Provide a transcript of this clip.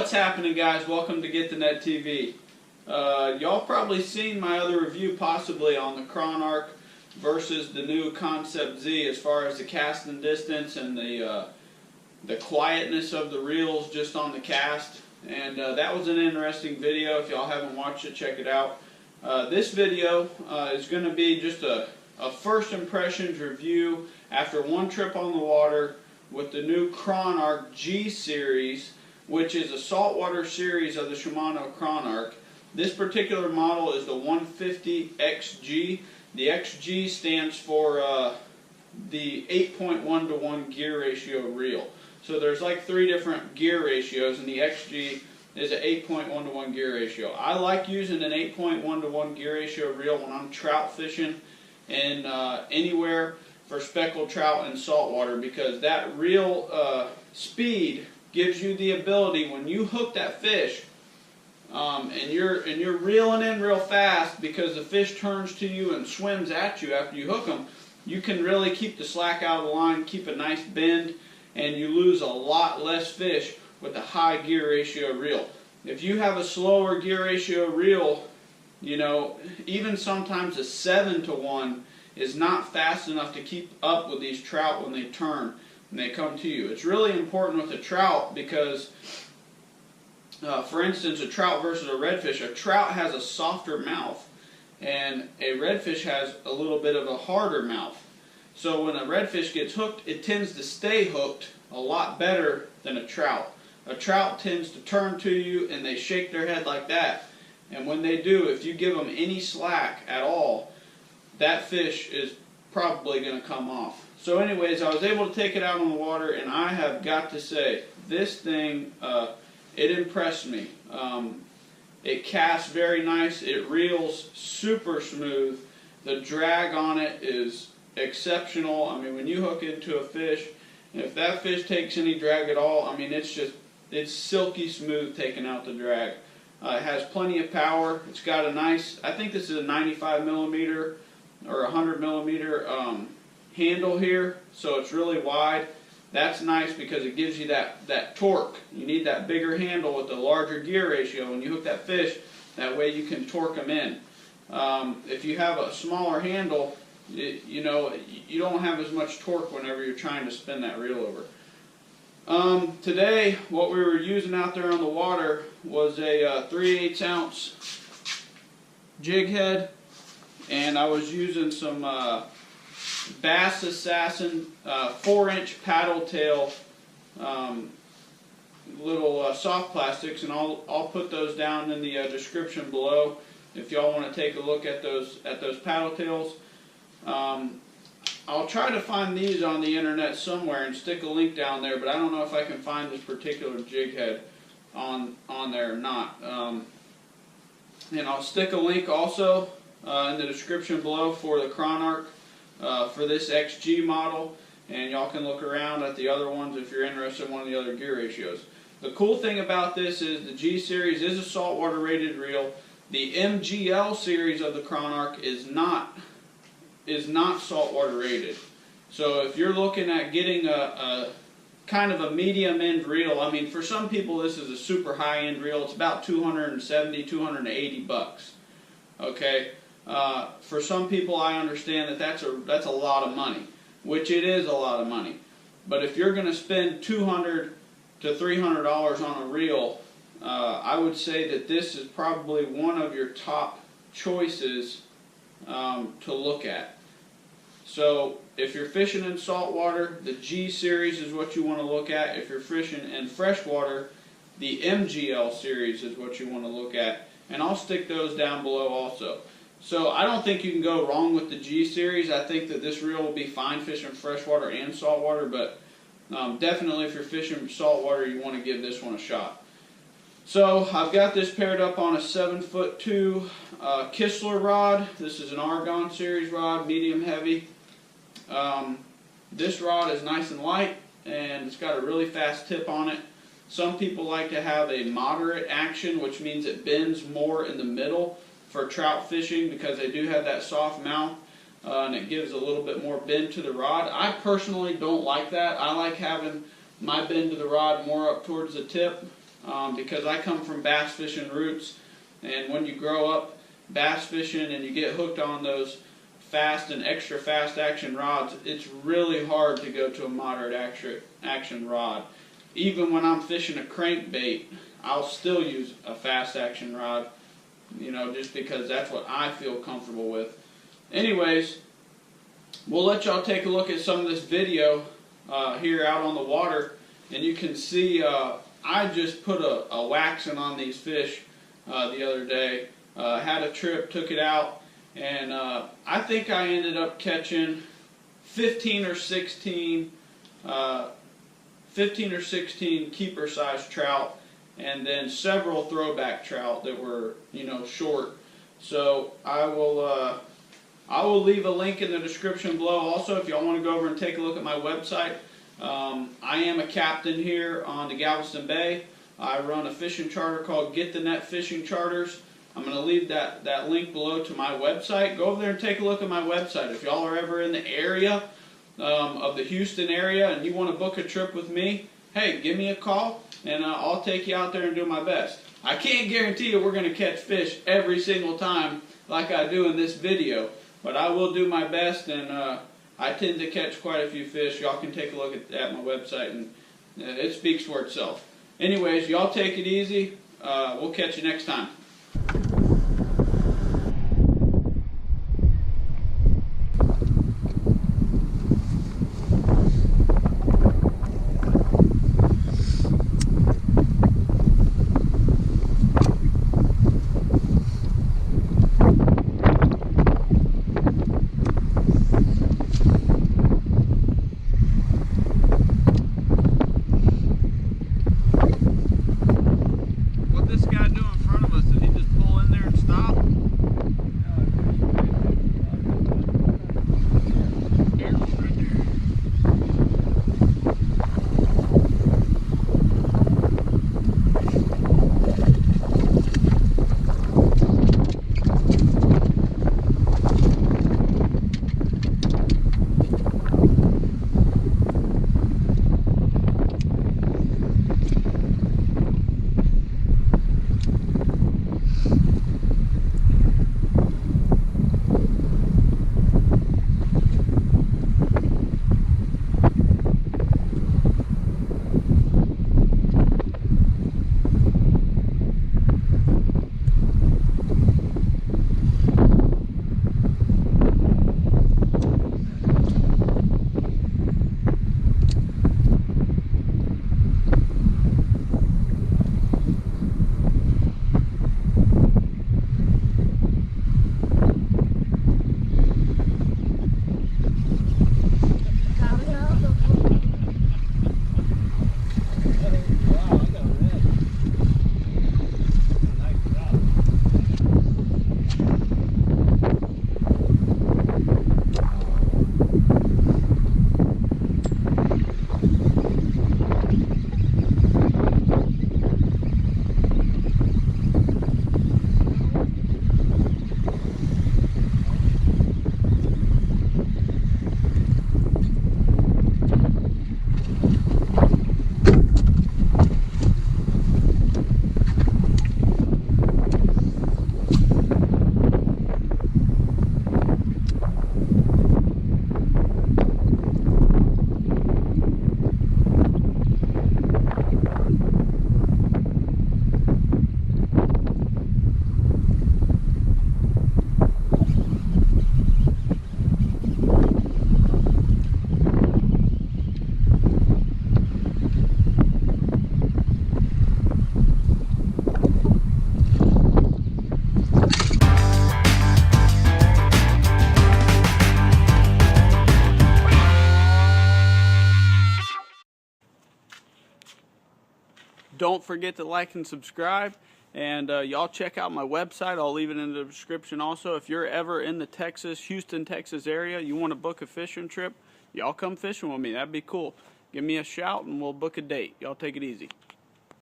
What's happening, guys? Welcome to Get the Net TV. Y'all probably seen my other review possibly on the Chronarch versus the new Concept Z as far as the casting distance and the quietness of the reels just on the cast. And that was an interesting video. If y'all haven't watched it, check it out. This video is going to be just a first impressions review after one trip on the water with the new Chronarch G series, which is a saltwater series of the Shimano Chronarch. This particular model is the 150 XG. The XG stands for the 8.1 to 1 gear ratio reel. So there's like 3 different gear ratios, and the XG is an 8.1 to 1 gear ratio. I like using an 8.1 to 1 gear ratio reel when I'm trout fishing in anywhere for speckled trout and saltwater, because that reel speed gives you the ability when you hook that fish and you're reeling in real fast, because the fish turns to you and swims at you after you hook them. You can really keep the slack out of the line, keep a nice bend, and you lose a lot less fish with a high gear ratio reel. If you have a slower gear ratio reel, you know, even sometimes a 7 to 1 is not fast enough to keep up with these trout when they turn and they come to you. It's really important with a trout because, for instance, a trout versus a redfish. A trout has a softer mouth, and a redfish has a little bit of a harder mouth. So when a redfish gets hooked, it tends to stay hooked a lot better than a trout. A trout tends to turn to you and they shake their head like that. And when they do, if you give them any slack at all, that fish is probably going to come off. So anyways, I was able to take it out on the water, and I have got to say, this thing, it impressed me. It casts very nice. It reels super smooth. The drag on it is exceptional. I mean, when you hook into a fish, if that fish takes any drag at all, I mean, it's silky smooth taking out the drag. It has plenty of power. It's got a nice, I think this is a 95 millimeter or 100 millimeter handle here, so it's really wide. That's nice because it gives you that torque. You need that bigger handle with the larger gear ratio when you hook that fish. That way you can torque them in. If you have a smaller handle, you know, you don't have as much torque whenever you're trying to spin that reel over. Today, what we were using out there on the water was a 3/8 ounce jig head, and I was using some Bass Assassin 4-inch paddle tail little soft plastics, and I'll put those down in the description below if y'all want to take a look at those paddle tails. I'll try to find these on the internet somewhere and stick a link down there, but I don't know if I can find this particular jig head on there or not. And I'll stick a link also in the description below for the Chronarch for this XG model, and y'all can look around at the other ones if you're interested in one of the other gear ratios. The cool thing about this is the G series is a saltwater rated reel. The MGL series of the Chronarch is not saltwater rated. So if you're looking at getting a kind of a medium end reel, I mean, for some people this is a super high end reel. It's about 270, 280 bucks. Okay. For some people, I understand that that's a lot of money, which it is a lot of money. But if you're going to spend $200 to $300 on a reel, I would say that this is probably one of your top choices to look at. So if you're fishing in saltwater, the G series is what you want to look at. If you're fishing in freshwater, the MGL series is what you want to look at. And I'll stick those down below also. So I don't think you can go wrong with the G series. I think that this reel will be fine fishing freshwater and saltwater, but definitely if you're fishing saltwater, you want to give this one a shot. So I've got this paired up on a 7'2" Kistler rod. This is an Argon series rod, medium heavy. This rod is nice and light, and it's got a really fast tip on it. Some people like to have a moderate action, which means it bends more in the middle for trout fishing, because they do have that soft mouth, and it gives a little bit more bend to the rod. I personally don't like that. I like having my bend to the rod more up towards the tip. because I come from bass fishing roots, and when you grow up bass fishing and you get hooked on those fast and extra fast action rods, it's really hard to go to a moderate action rod. Even when I'm fishing a crankbait, I'll still use a fast action rod, you know, just because that's what I feel comfortable with. Anyways, we'll let y'all take a look at some of this video here out on the water, and you can see I just put a waxing on these fish the other day. Had a trip, took it out, and I think I ended up catching 15 or 16 keeper-sized trout, and then several throwback trout that were, you know, short. So I will leave a link in the description below. Also, if y'all want to go over and take a look at my website, I am a captain here on the Galveston Bay. I run a fishing charter called Get the Net Fishing Charters. I'm going to leave that link below to my website. Go over there and take a look at my website. If y'all are ever in the area of the Houston area and you want to book a trip with me, hey, give me a call and I'll take you out there and do my best. I can't guarantee you we're going to catch fish every single time like I do in this video, but I will do my best, and I tend to catch quite a few fish. Y'all can take a look at my website, and it speaks for itself. Anyways, y'all take it easy. We'll catch you next time. Don't forget to like and subscribe, and y'all check out my website. I'll leave it in the description also. If you're ever in the Houston, Texas area, you want to book a fishing trip, y'all come fishing with me. That'd be cool. Give me a shout and we'll book a date. Y'all take it easy.